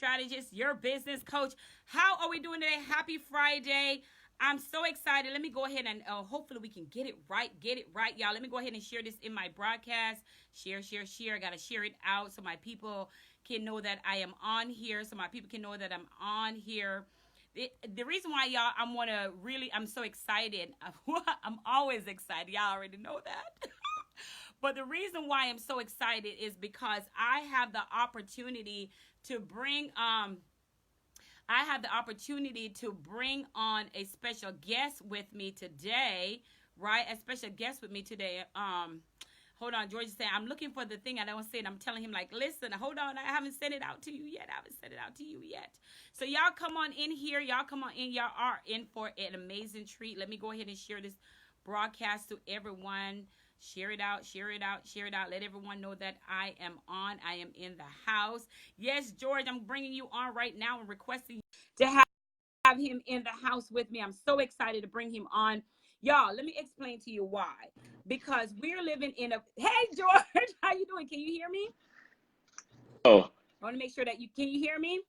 Strategist, your business coach. How are we doing today? Happy Friday. I'm so excited. Let me go ahead and hopefully we can get it right. Y'all. Let me go ahead and share this in my broadcast. Share. I got to share it out so my people can know that I am on here, so my people can know that I'm on here. The reason why, y'all, I'm so excited. I'm always excited. Y'all already know that. But the reason why I'm so excited is because I have the opportunity to bring on a special guest with me today, right? A special guest with me today. Hold on, George is saying, I'm looking for the thing I don't say it. I'm telling him, like, listen, hold on, I haven't sent it out to you yet. So y'all come on in here. Y'all come on in. Y'all are in for an amazing treat. Let me go ahead and share this broadcast to everyone. Share it out. Let everyone know that I am on. I am in the house. Yes, George, I'm bringing you on right now and requesting to have him in the house with me. I'm so excited to bring him on. Y'all, let me explain to you why. Because we're living in a... Hey, George, how you doing? Can you hear me? Oh. I want to make sure that can you hear me?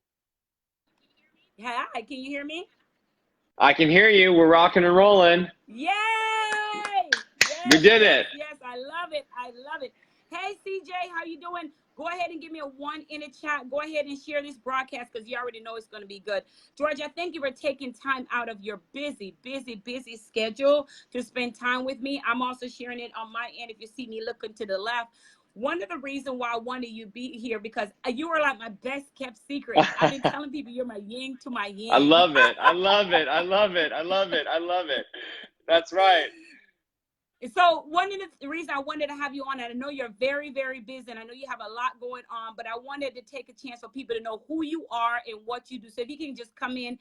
Hi, can you hear me? I can hear you. We're rocking and rolling. Yay! We did it. Yes, I love it. Hey, CJ, how you doing? Go ahead and give me a 1 in the chat. Go ahead and share this broadcast because you already know it's going to be good. George, I thank you for taking time out of your busy schedule to spend time with me. I'm also sharing it on my end. If you see me looking to the left, one of the reasons why I wanted you to be here because you are like my best kept secret. I've been telling people you're my yin to my yin. I love it. That's right. So one of the reasons I wanted to have you on, and I know you're very, very busy, and I know you have a lot going on, but I wanted to take a chance for people to know who you are and what you do. So if you can just come in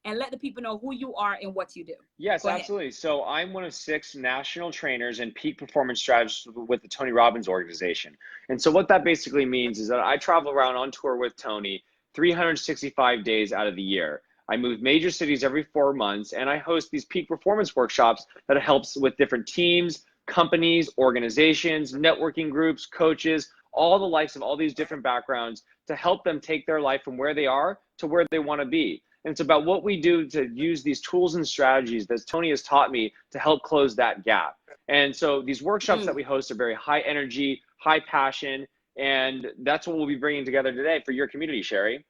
and let the people know who you are and what you do. Yes, absolutely. So I'm one of 6 national trainers and peak performance strategists with the Tony Robbins organization. And so what that basically means is that I travel around on tour with Tony 365 days out of the year. I move major cities every 4 months, and I host these peak performance workshops that helps with different teams, companies, organizations, networking groups, coaches, all the likes of all these different backgrounds to help them take their life from where they are to where they want to be. And it's about what we do to use these tools and strategies that Tony has taught me to help close that gap. And so these workshops that we host are very high energy, high passion, and that's what we'll be bringing together today for your community, Sherri.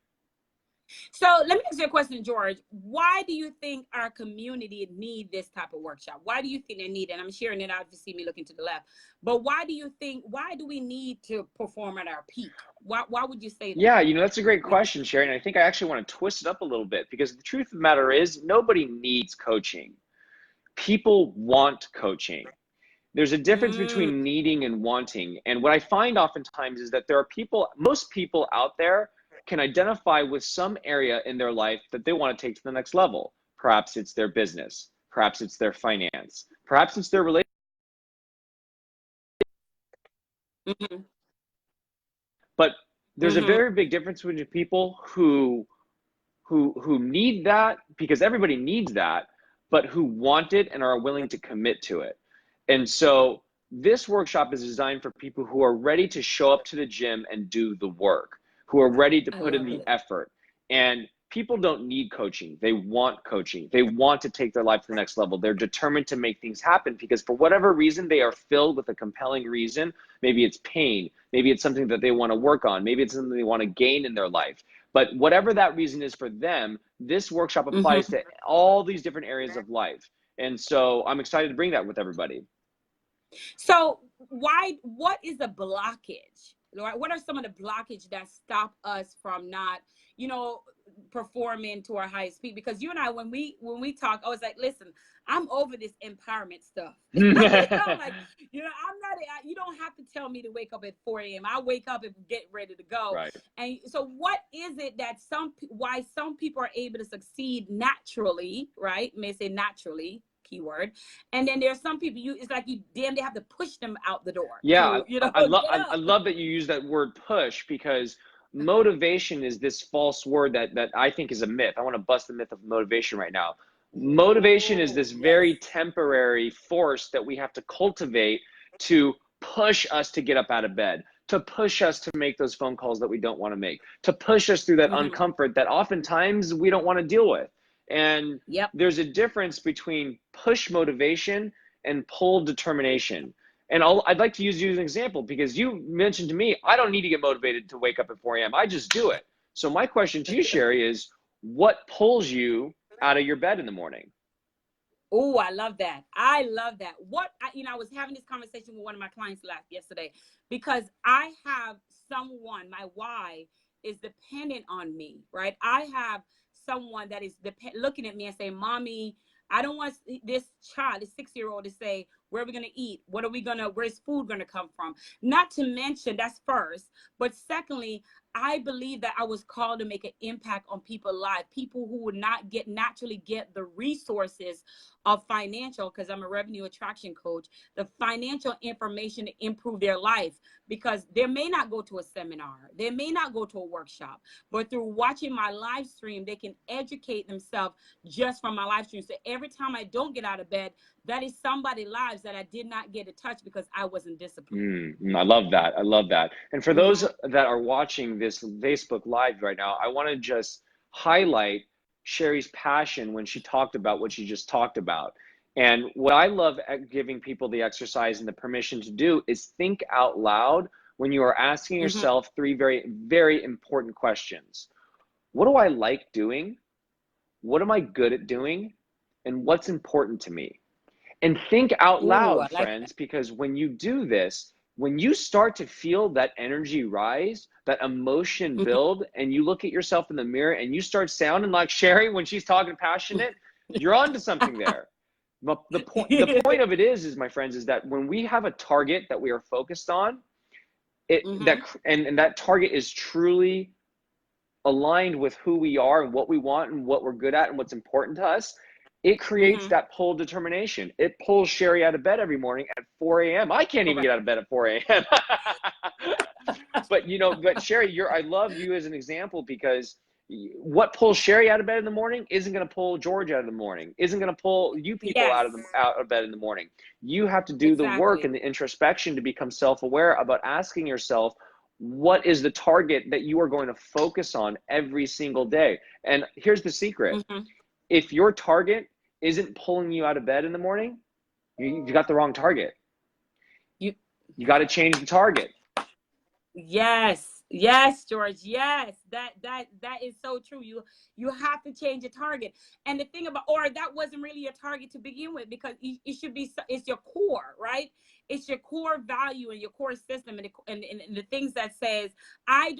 So let me ask you a question, George. Why do you think our community need this type of workshop? Why do you think they need it? And I'm sharing it out if you see me looking to the left. But why do we need to perform at our peak? Why would you say that? Yeah, that's a great question, Sherri. And I think I actually want to twist it up a little bit because the truth of the matter is nobody needs coaching. People want coaching. There's a difference between needing and wanting. And what I find oftentimes is that there are most people out there can identify with some area in their life that they want to take to the next level. Perhaps it's their business. Perhaps it's their finance. Perhaps it's their relationship. But there's a very big difference between people who need that, because everybody needs that, but who want it and are willing to commit to it. And so this workshop is designed for people who are ready to show up to the gym and do the work, who are ready to put in the effort. And people don't need coaching. They want coaching. They want to take their life to the next level. They're determined to make things happen because for whatever reason, they are filled with a compelling reason. Maybe it's pain. Maybe it's something that they want to work on. Maybe it's something they want to gain in their life. But whatever that reason is for them, this workshop applies to all these different areas of life. And so I'm excited to bring that with everybody. So what is the blockage? What are some of the blockage that stop us from not, performing to our highest peak? Because you and I, when we talk, I was like, listen, I'm over this empowerment stuff. I'm like, I'm not, you don't have to tell me to wake up at 4 a.m. I wake up and get ready to go. Right. And so what is it that why some people are able to succeed naturally, right? May say naturally, keyword. And then there's some people it's like they have to push them out the door. Yeah. I love that you use that word push, because motivation is this false word that I think is a myth. I want to bust the myth of motivation right now. Motivation is this very temporary force that we have to cultivate to push us to get up out of bed, to push us to make those phone calls that we don't want to make, to push us through that uncomfort that oftentimes we don't want to deal with. And there's a difference between push motivation and pull determination. And I'd like to use you as an example, because you mentioned to me, I don't need to get motivated to wake up at 4 a.m. I just do it. So my question to you, Sherri, is what pulls you out of your bed in the morning? Oh, I love that. I love that. I was having this conversation with one of my clients yesterday, because I have someone, my why is dependent on me, right? I have someone that is looking at me and saying, Mommy, I don't want this child, this 6-year-old, to say, where are we going to eat? Where's food going to come from? Not to mention, that's first. But secondly, I believe that I was called to make an impact on people's lives, people who would not naturally get the resources of financial, because I'm a revenue attraction coach, the financial information to improve their life, because they may not go to a seminar, they may not go to a workshop, but through watching my live stream, they can educate themselves just from my live stream. So every time I don't get out of bed, that is somebody's lives that I did not get to touch because I wasn't disciplined. I love that. I love that. And for those that are watching this Facebook Live right now, I want to just highlight Sherri's passion when she talked about what she just talked about. And what I love at giving people the exercise and the permission to do is think out loud when you are asking yourself 3 very, very important questions. What do I like doing? What am I good at doing? And what's important to me? And think out loud, friends, because when you do this, when you start to feel that energy rise, that emotion build, and you look at yourself in the mirror and you start sounding like Sherri when she's talking passionate, you're onto something there. But the point of it is, my friends, is that when we have a target that we are focused on, that target is truly aligned with who we are and what we want and what we're good at and what's important to us, it creates that pull determination. It pulls Sherri out of bed every morning at 4 a.m. I can't even get out of bed at 4 a.m. But Sherri, I love you as an example, because what pulls Sherri out of bed in the morning isn't going to pull George out of the morning, isn't going to pull you people out of bed in the morning. You have to do the work and the introspection to become self-aware about asking yourself, what is the target that you are going to focus on every single day? And here's the secret. If your target isn't pulling you out of bed in the morning, you got the wrong target. You got to change the target. Yes, George. Yes, that is so true. You have to change the target. And the thing about, or that wasn't really a target to begin with, because it should be, it's your core, right? It's your core value and your core system, and the things that says, I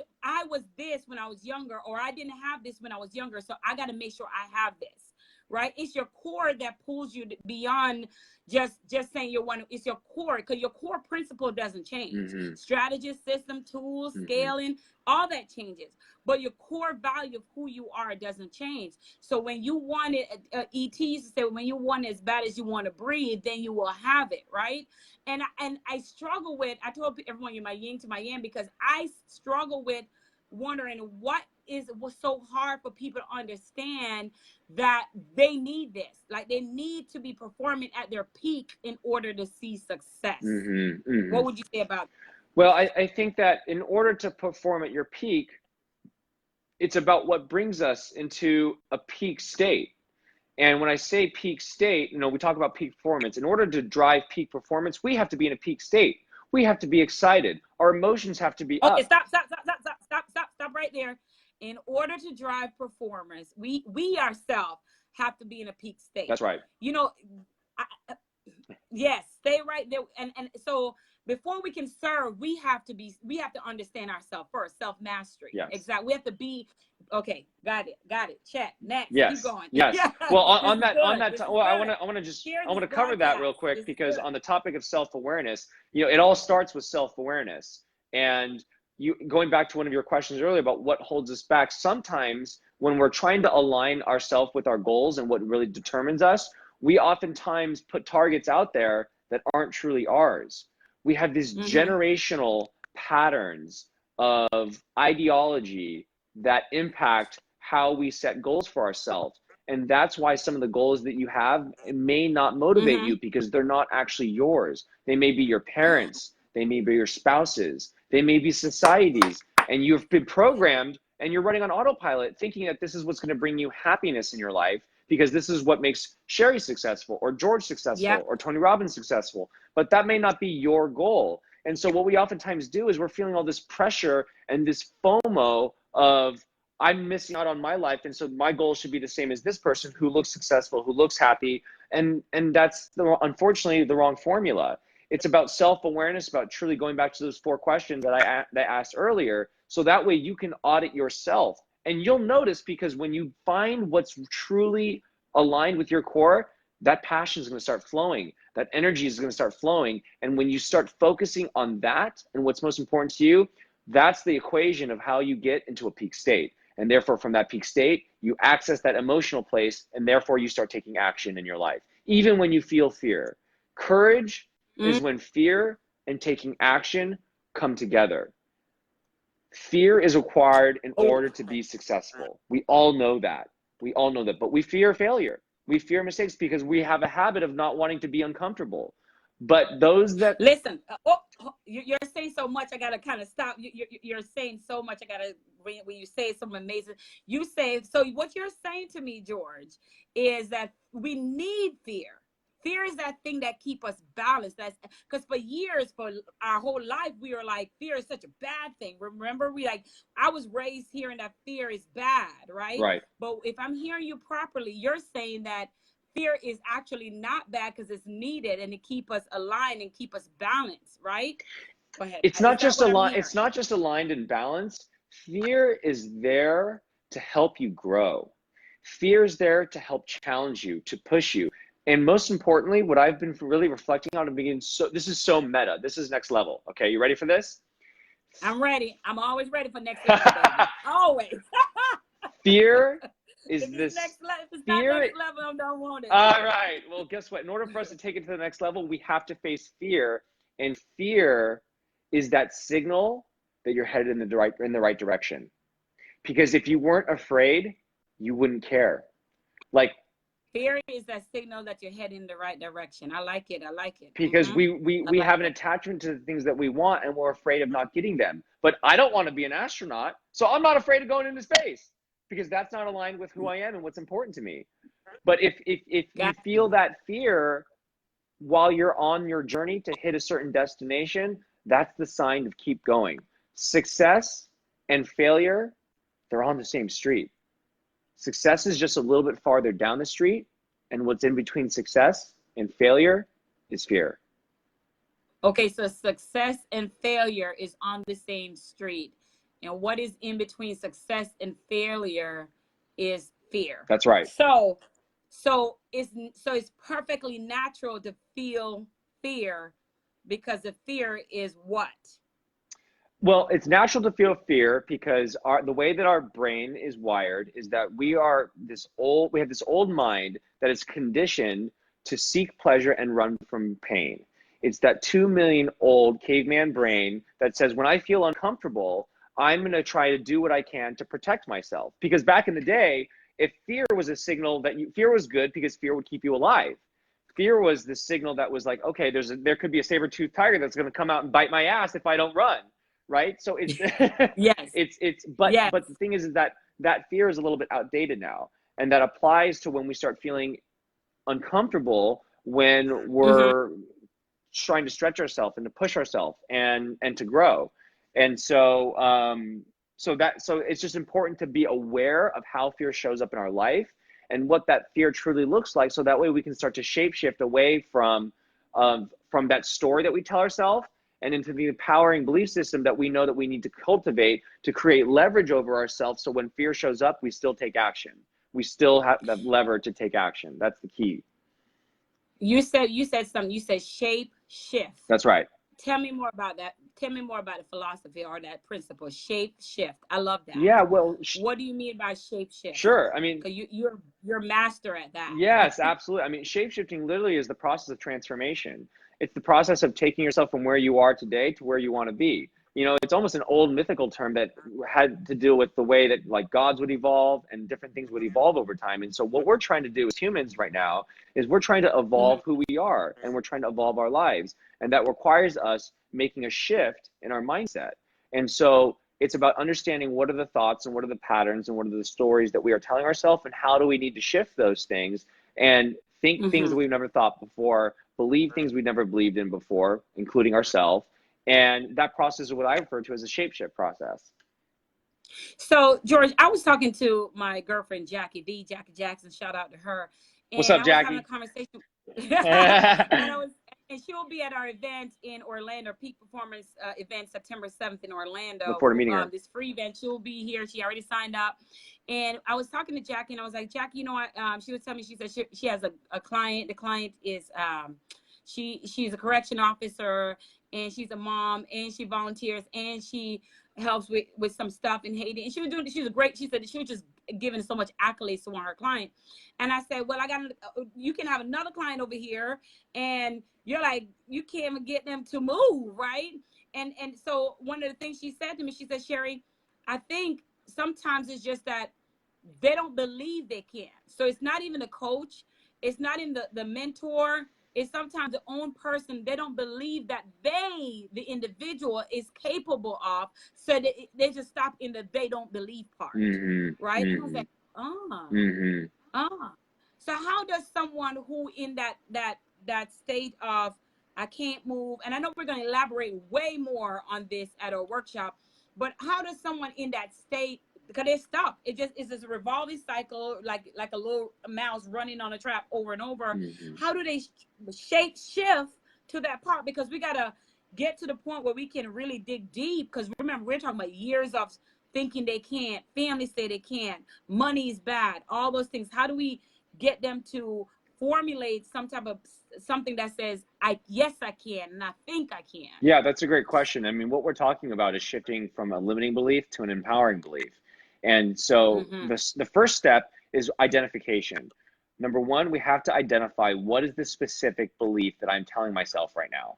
was this when I was younger, or I didn't have this when I was younger, so I got to make sure I have this, right? It's your core that pulls you beyond just saying you're one. It's your core, because your core principle doesn't change. Strategist, system, tools, scaling, all that changes. But your core value of who you are doesn't change. So when you want it, ET used to say, when you want it as bad as you want to breathe, then you will have it, right? And I struggle with, I told everyone, you're my yin to my yang, because I struggle with wondering what's so hard for people to understand that they need this. Like, they need to be performing at their peak in order to see success. What would you say about that? Well, I think that in order to perform at your peak, it's about what brings us into a peak state. And when I say peak state, we talk about peak performance. In order to drive peak performance, we have to be in a peak state. We have to be excited. Our emotions have to be up. Okay, stop right there. In order to drive performance, we ourselves have to be in a peak state. That's right. Yes, stay right there. And so before we can serve, we have to understand ourselves first. Self-mastery. Yes. Exactly. We have to be, okay, got it. Check. Next. Yes. Keep going. Yes. Well, I want to cover that real quick, because on the topic of self-awareness, it all starts with self-awareness. And going back to one of your questions earlier about what holds us back, sometimes when we're trying to align ourselves with our goals and what really determines us, we oftentimes put targets out there that aren't truly ours. We have these generational patterns of ideology that impact how we set goals for ourselves. And that's why some of the goals that you have may not motivate you, because they're not actually yours. They may be your parents. They may be your spouses. They may be societies, and you've been programmed and you're running on autopilot thinking that this is what's going to bring you happiness in your life because this is what makes Sherri successful or George successful or Tony Robbins successful. But that may not be your goal. And so what we oftentimes do is we're feeling all this pressure and this FOMO of I'm missing out on my life. And so my goal should be the same as this person who looks successful, who looks happy. And that's unfortunately the wrong formula. It's about self-awareness, about truly going back to those 4 questions that I asked earlier. So that way you can audit yourself. And you'll notice, because when you find what's truly aligned with your core, that passion is going to start flowing. That energy is going to start flowing. And when you start focusing on that and what's most important to you, that's the equation of how you get into a peak state. And therefore, from that peak state, you access that emotional place, and therefore you start taking action in your life, even when you feel fear. Courage is when fear and taking action come together. Fear is required in order to be successful. We all know that. We all know that. But we fear failure. We fear mistakes because we have a habit of not wanting to be uncomfortable. But those that... Listen, you're saying so much, I got to kind of stop. You're saying so much, I got to, when you say something amazing, you say, so what you're saying to me, George, is that we need fear. Fear is that thing that keep us balanced. That's because for years, for our whole life, we were like, fear is such a bad thing. Remember, I was raised hearing that fear is bad, right? Right. But if I'm hearing you properly, you're saying that fear is actually not bad because it's needed and to keep us aligned and keep us balanced, right? Go ahead. It's not just aligned. It's not just aligned and balanced. Fear is there to help you grow. Fear is there to help challenge you, to push you. And most importantly, what I've been really reflecting on and beginning, this is so meta. This is next level. Okay, you ready for this? I'm ready. I'm always ready for next level, baby. Always. Fear is if this. If it's not next level, I don't want it. All right. Well, guess what? In order for us to take it to the next level, we have to face fear. And fear is that signal that you're headed in the right direction. Because if you weren't afraid, you wouldn't care. Like, fear is that signal that you're heading in the right direction. I like it. I like it. Because we have an attachment to the things that we want, and we're afraid of not getting them. But I don't want to be an astronaut, so I'm not afraid of going into space because that's not aligned with who I am and what's important to me. But if you feel that fear while you're on your journey to hit a certain destination, that's the sign to keep going. Success and failure, they're on the same street. Success is just a little bit farther down the street, and what's in between success and failure is fear. Okay, so success and failure is on the same street. And what is in between success and failure is fear. That's right. So it's perfectly natural to feel fear because the fear is what? Well, it's natural to feel fear because the way that our brain is wired is that we have this old mind that is conditioned to seek pleasure and run from pain. It's that 2 million old caveman brain that says, when I feel uncomfortable, I'm going to try to do what I can to protect myself. Because back in the day, if fear was a signal fear was good because fear would keep you alive. Fear was the signal that was like, okay, there could be a saber-toothed tiger that's going to come out and bite my ass if I don't run. Right? So it's yes. But the thing is that fear is a little bit outdated now. And that applies to when we start feeling uncomfortable, when we're trying to stretch ourselves and to push ourselves and to grow. And so so it's just important to be aware of how fear shows up in our life and what that fear truly looks like, so that way we can start to shapeshift away from that story that we tell ourselves and into the empowering belief system that we know that we need to cultivate to create leverage over ourselves. So when fear shows up, we still take action. We still have that lever to take action. That's the key. You said something. You said shape shift. That's right. Tell me more about that. Tell me more about the philosophy or that principle, shape shift. I love that. Yeah, well, what do you mean by shape shift? Sure. I mean, you're a master at that. Yes, absolutely. I mean, shape shifting literally is the process of transformation. It's the process of taking yourself from where you are today to where you want to be. You know, it's almost an old mythical term that had to do with the way that like gods would evolve and different things would evolve over time. And so what we're trying to do as humans right now is we're trying to evolve who we are, and we're trying to evolve our lives. And that requires us making a shift in our mindset. And so it's about understanding what are the thoughts and what are the patterns and what are the stories that we are telling ourselves, and how do we need to shift those things and think things that we've never thought before, believe things we've never believed in before, including ourselves. And that process is what I refer to as a shapeshift process. So, George, I was talking to my girlfriend, Jackie Jackson, shout out to her. What's And up, I was having Jackie? a conversation. And she'll be at our event in Orlando, Peak Performance event, September 7th in Orlando. Look forward to meeting her. This free event, she'll be here. She already signed up. And I was talking to Jackie, and I was like, Jackie, you know what? She was telling me, she said she has a client. The client is, she's a correction officer, and she's a mom, and she volunteers, and she helps with some stuff in Haiti. And she was great. She said she was just giving so much accolades to one of her client. And I said, well, you can have another client over here, and you're like, you can't even get them to move, right? And so one of the things she said to me, she said, Sherri, I think sometimes it's just that they don't believe they can. So it's not even the coach, it's not in the mentor. It's sometimes the own person, they don't believe that the individual, is capable of, so they just stop in the they don't believe part, right? And I was like, So how does someone who in that state of, I can't move, and I know we're going to elaborate way more on this at our workshop, but how does someone in that state, because they're stuck, it's just a revolving cycle, like a little mouse running on a trap over and over. How do they shift to that part? Because we got to get to the point where we can really dig deep, because remember, we're talking about years of thinking they can't, families say they can't, money is bad, all those things. How do we get them to formulate some type of something that says, yes, I can, and I think I can? Yeah, that's a great question. I mean, what we're talking about is shifting from a limiting belief to an empowering belief. And so the first step is identification. Number one, we have to identify what is the specific belief that I'm telling myself right now.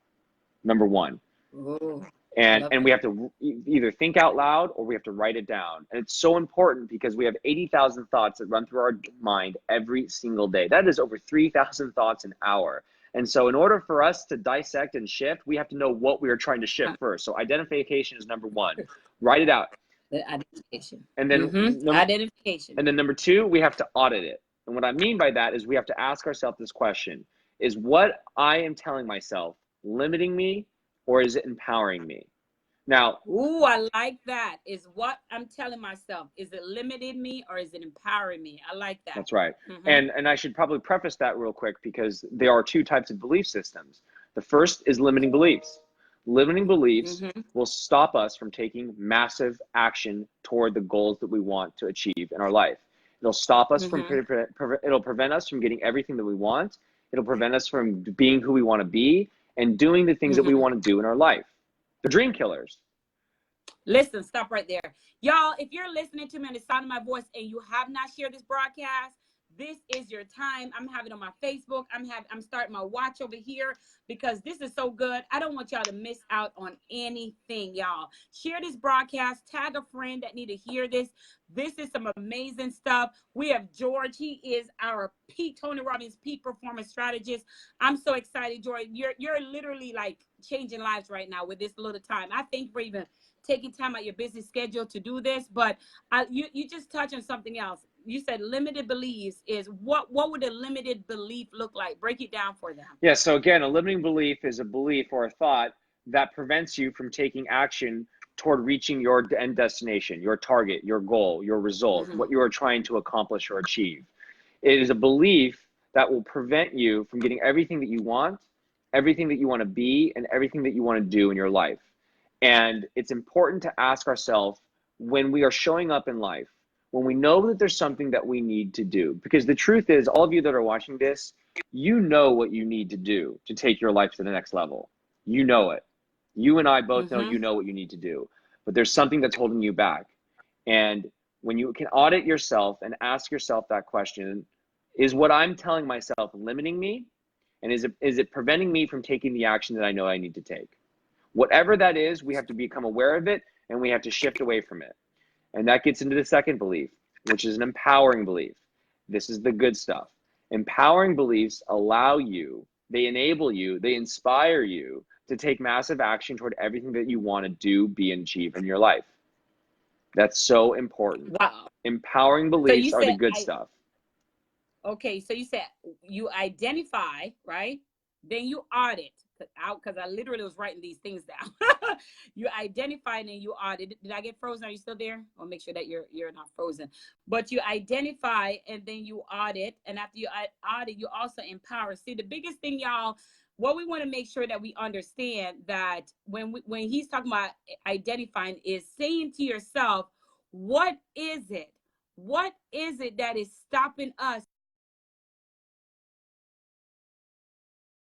Number one. Ooh, and we have to either think out loud or we have to write it down. And it's so important because we have 80,000 thoughts that run through our mind every single day. That is over 3,000 thoughts an hour. And so in order for us to dissect and shift, we have to know what we are trying to shift first. So identification is number one. Write it out. Identification. And then Identification. And then number two, we have to audit it. And what I mean by that is we have to ask ourselves this question: is what I am telling myself limiting me, or is it empowering me? Now, ooh, I like that. Is what I'm telling myself, is it limiting me or is it empowering me? I like that. That's right. And I should probably preface that real quick, because there are two types of belief systems. The first is limiting beliefs. Limiting beliefs will stop us from taking massive action toward the goals that we want to achieve in our life. It'll stop us from, it'll prevent us from getting everything that we want. It'll prevent us from being who we want to be and doing the things that we want to do in our life. The dream killers. Listen, stop right there. Y'all, if you're listening to me on the sound of my voice and you have not shared this broadcast, this is your time. I'm having it on my Facebook. I'm starting my watch over here because this is so good. I don't want y'all to miss out on anything, y'all. Share this broadcast. Tag a friend that need to hear this. This is some amazing stuff. We have George. He is our Tony Robbins peak performance strategist. I'm so excited, George. You're literally like changing lives right now with this little time. I thank you for even taking time out your busy schedule to do this. But you just touched on something else. You said limited beliefs is what would a limited belief look like? Break it down for them. Yeah, so again, a limiting belief is a belief or a thought that prevents you from taking action toward reaching your end destination, your target, your goal, your result, what you are trying to accomplish or achieve. It is a belief that will prevent you from getting everything that you want, everything that you want to be, and everything that you want to do in your life. And it's important to ask ourselves, when we are showing up in life, when we know that there's something that we need to do, because the truth is, all of you that are watching this, you know what you need to do to take your life to the next level. You know it. You and I both know you know what you need to do, but there's something that's holding you back. And when you can audit yourself and ask yourself that question, is what I'm telling myself limiting me? And is it preventing me from taking the action that I know I need to take? Whatever that is, we have to become aware of it and we have to shift away from it. And that gets into the second belief, which is an empowering belief. This is the good stuff. Empowering beliefs allow you, they enable you, they inspire you, to take massive action toward everything that you want to do, be, and achieve in your life. That's so important. Wow. Empowering So beliefs you are the said, good stuff. okay, so you said you identify, right? Then you audit. Because I literally was writing these things down. You identify and then you audit. Did I get frozen? Are you still there? I'll make sure that you're not frozen. But you identify and then you audit. And after you audit, you also empower. See, the biggest thing, y'all, what we want to make sure that we understand that when he's talking about identifying is saying to yourself, what is it? What is it that is stopping us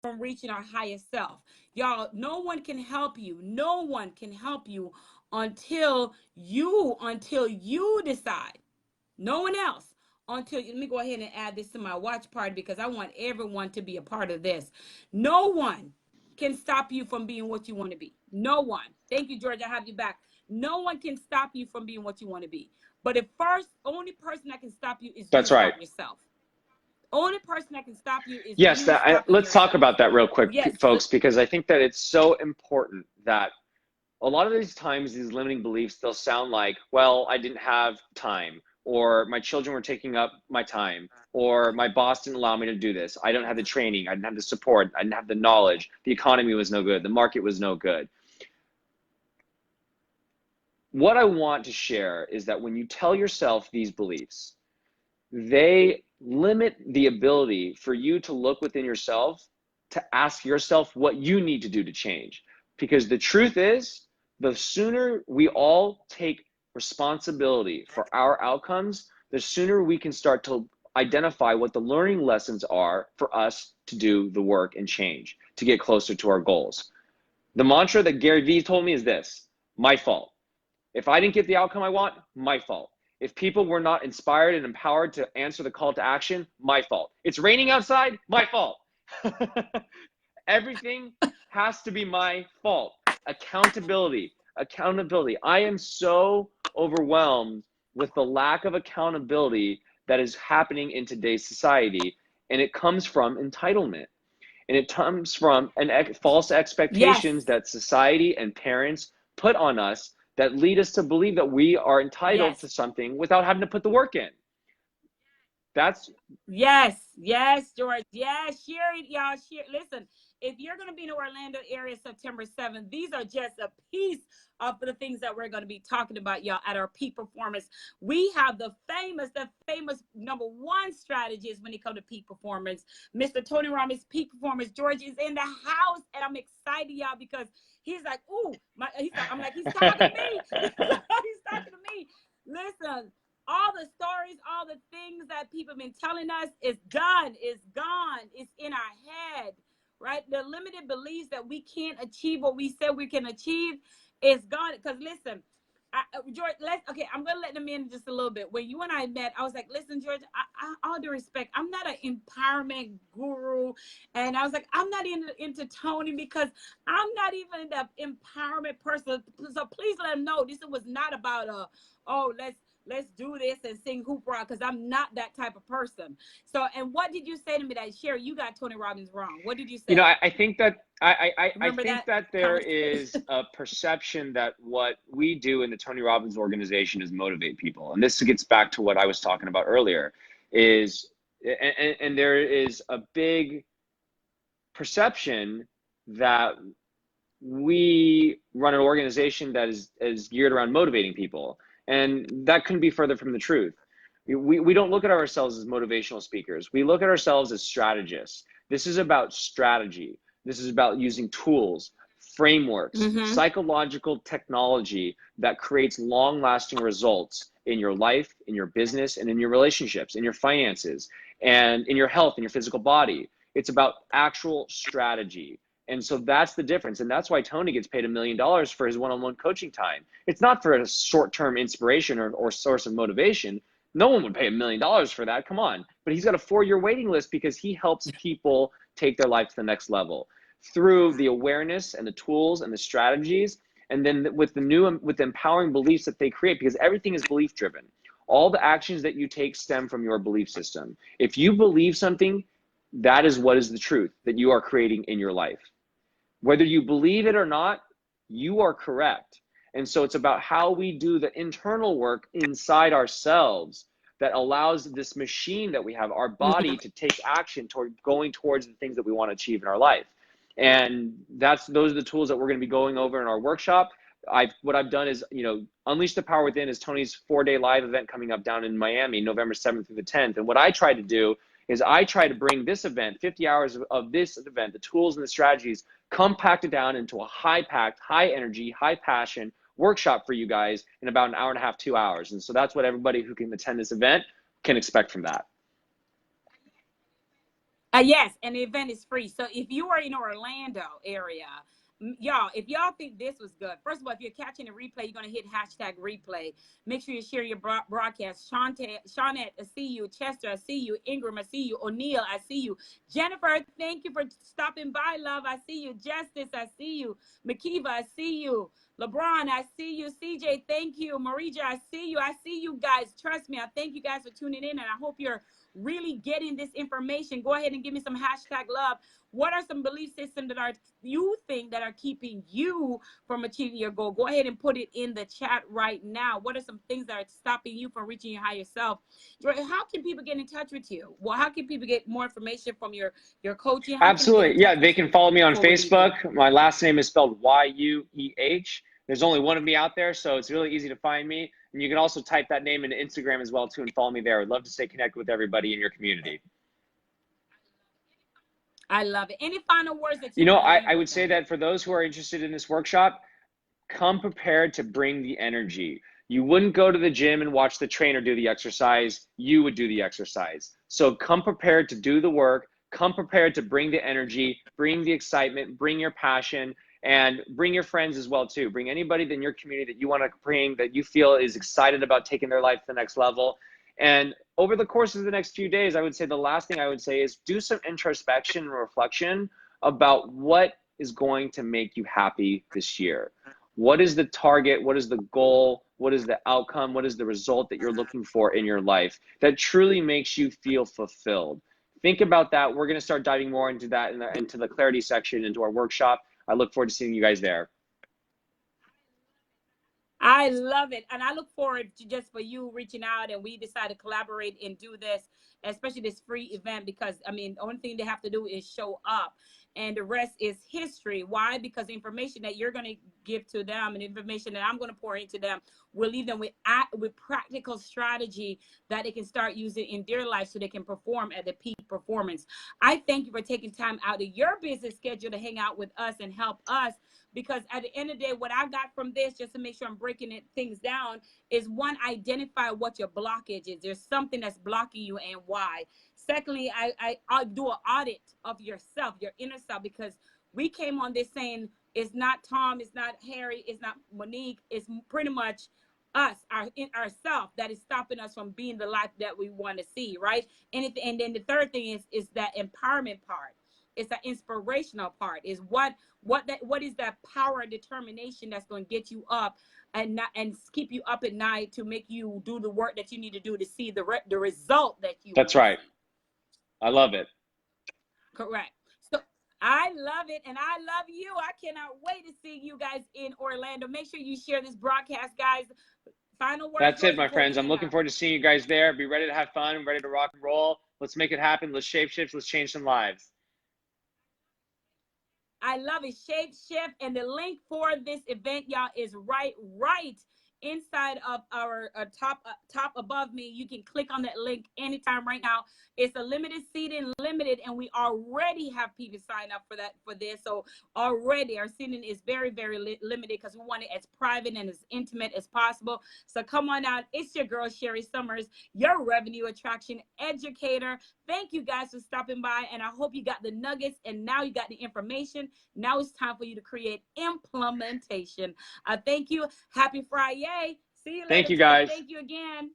from reaching our highest self? Y'all, no one can help you. No one can help you until you decide. No one else. Let me go ahead and add this to my watch party because I want everyone to be a part of this. No one can stop you from being what you want to be. No one. Thank you, George. I have you back. No one can stop you from being what you want to be. But the only person that can stop you is you That's right. stop yourself. Only person that can stop you is yes. Let's talk about that real quick, yes, folks, because I think that it's so important that a lot of these times, these limiting beliefs, they'll sound like, well, I didn't have time, or my children were taking up my time, or my boss didn't allow me to do this. I don't have the training. I didn't have the support. I didn't have the knowledge. The economy was no good. The market was no good. What I want to share is that when you tell yourself these beliefs, they limit the ability for you to look within yourself to ask yourself what you need to do to change. Because the truth is, the sooner we all take responsibility for our outcomes, the sooner we can start to identify what the learning lessons are for us to do the work and change, to get closer to our goals. The mantra that Gary Vee told me is this: my fault. If I didn't get the outcome I want, my fault. If people were not inspired and empowered to answer the call to action, my fault. It's raining outside, my fault. Everything has to be my fault. Accountability. I am so overwhelmed with the lack of accountability that is happening in today's society, and it comes from entitlement. And it comes from false expectations that society and parents put on us that lead us to believe that we are entitled to something without having to put the work in. That's yes, George. Yes, share it, y'all. Listen, if you're going to be in the Orlando area September 7th, these are just a piece of the things that we're going to be talking about, y'all, at our peak performance. We have the famous #1 strategist when it comes to peak performance, Mr. Tony Robbins, peak performance. George is in the house, and I'm excited, y'all, because he's like, ooh, I'm like, he's talking to me. He's talking to me. Listen, all the stories, all the things that people have been telling us is done, is gone, it's in our head, right? The limited beliefs that we can't achieve what we said we can achieve is gone. Because listen, George, I'm going to let them in just a little bit. When you and I met, I was like, listen, George, all due respect, I'm not an empowerment guru. And I was like, I'm not into Tony because I'm not even the empowerment person. So please let them know this was not about let's do this and sing hoopla, because I'm not that type of person. So, and what did you say to me that, Sherri, you got Tony Robbins wrong? What did you say? I think that there is a perception that what we do in the Tony Robbins organization is motivate people. And this gets back to what I was talking about earlier, and there is a big perception that we run an organization that is geared around motivating people. And that couldn't be further from the truth. We don't look at ourselves as motivational speakers. We look at ourselves as strategists. This is about strategy. This is about using tools, frameworks, psychological technology that creates long-lasting results in your life, in your business, and in your relationships, in your finances, and in your health, in your physical body. It's about actual strategy. And so that's the difference. And that's why Tony gets paid $1 million for his one-on-one coaching time. It's not for a short-term inspiration or source of motivation. No one would pay $1 million for that. Come on. But he's got a 4-year waiting list because he helps people take their life to the next level through the awareness and the tools and the strategies. And then with the empowering beliefs that they create, because everything is belief driven. All the actions that you take stem from your belief system. If you believe something, that is what is the truth that you are creating in your life. Whether you believe it or not, you are correct. And so it's about how we do the internal work inside ourselves that allows this machine that we have, our body, to take action toward going towards the things that we want to achieve in our life. And those are the tools that we're going to be going over in our workshop. What I've done is, Unleash the Power Within is Tony's 4-day live event coming up down in Miami, November 7th through the 10th. And what I try to do is I try to bring this event, 50 hours of this event, the tools and the strategies, compacted down into a high-packed, high-energy, high-passion workshop for you guys in about an hour and a half, 2 hours. And so that's what everybody who can attend this event can expect from that. Yes, and the event is free. So if you are in Orlando area, y'all, if y'all think this was good, first of all, if you're catching a replay, you're going to hit #replay. Make sure you share your broadcast. Shawnette, I see you. Chester, I see you. Ingram, I see you. O'Neill, I see you. Jennifer, thank you for stopping by, love. I see you. Justice, I see you. Makiva, I see you. LeBron, I see you. CJ, thank you. Marija, I see you. I see you guys. Trust me, I thank you guys for tuning in, and I hope you're really getting this information. Go ahead and give me some #love. What are some belief systems that you think that are keeping you from achieving your goal? Go ahead and put it in the chat right now. What are some things that are stopping you from reaching your higher self? How can people get in touch with you? Well, how can people get more information from your coaching? Absolutely. Yeah, they can follow me on Facebook. My last name is spelled Yueh. There's only one of me out there, so it's really easy to find me. And you can also type that name into Instagram as well, too, and follow me there. I'd love to stay connected with everybody in your community. I love it. Any final words that I would say that for those who are interested in this workshop, come prepared to bring the energy. You wouldn't go to the gym and watch the trainer do the exercise. You would do the exercise. So come prepared to do the work. Come prepared to bring the energy, bring the excitement, bring your passion, and bring your friends as well, too. Bring anybody in your community that you want to bring, that you feel is excited about taking their life to the next level. And over the course of the next few days, I would say the last thing I would say is do some introspection and reflection about what is going to make you happy this year. What is the target? What is the goal? What is the outcome? What is the result that you're looking for in your life that truly makes you feel fulfilled? Think about that. We're going to start diving more into that, into the clarity section, into our workshop. I look forward to seeing you guys there. I love it. And I look forward to just for you reaching out and we decide to collaborate and do this, especially this free event, because the only thing they have to do is show up and the rest is history. Why? Because the information that you're going to give to them and information that I'm going to pour into them will leave them with practical strategy that they can start using in their life so they can perform at the peak performance. I thank you for taking time out of your business schedule to hang out with us and help us. Because at the end of the day, what I got from this, just to make sure I'm breaking things down, is one, identify what your blockage is. There's something that's blocking you and why. Secondly, I do an audit of yourself, your inner self, because we came on this saying it's not Tom, it's not Harry, it's not Monique, it's pretty much us, ourself, that is stopping us from being the life that we want to see, right? And then the third thing is that empowerment part. It's the inspirational part. Is what is that power and determination that's going to get you up and keep you up at night to make you do the work that you need to do to see the result that you. That's right. I love it. Correct. So I love it, and I love you. I cannot wait to see you guys in Orlando. Make sure you share this broadcast, guys. Final words. That's it, my friends. I'm looking forward to seeing you guys there. Be ready to have fun, ready to rock and roll. Let's make it happen. Let's shape shift. Let's change some lives. I love it. Shape shift. And the link for this event, y'all, is right inside of our top above me. You can click on that link anytime right now. It's a limited seating, and we already have people sign up for this. So already our seating is very, very limited because we want it as private and as intimate as possible. So come on out. It's your girl, Sherri Somers, your revenue attraction educator. Thank you guys for stopping by, and I hope you got the nuggets, and now you got the information. Now it's time for you to create implementation. Thank you. Happy Friday. See you later. Thank you, guys. Thank you again.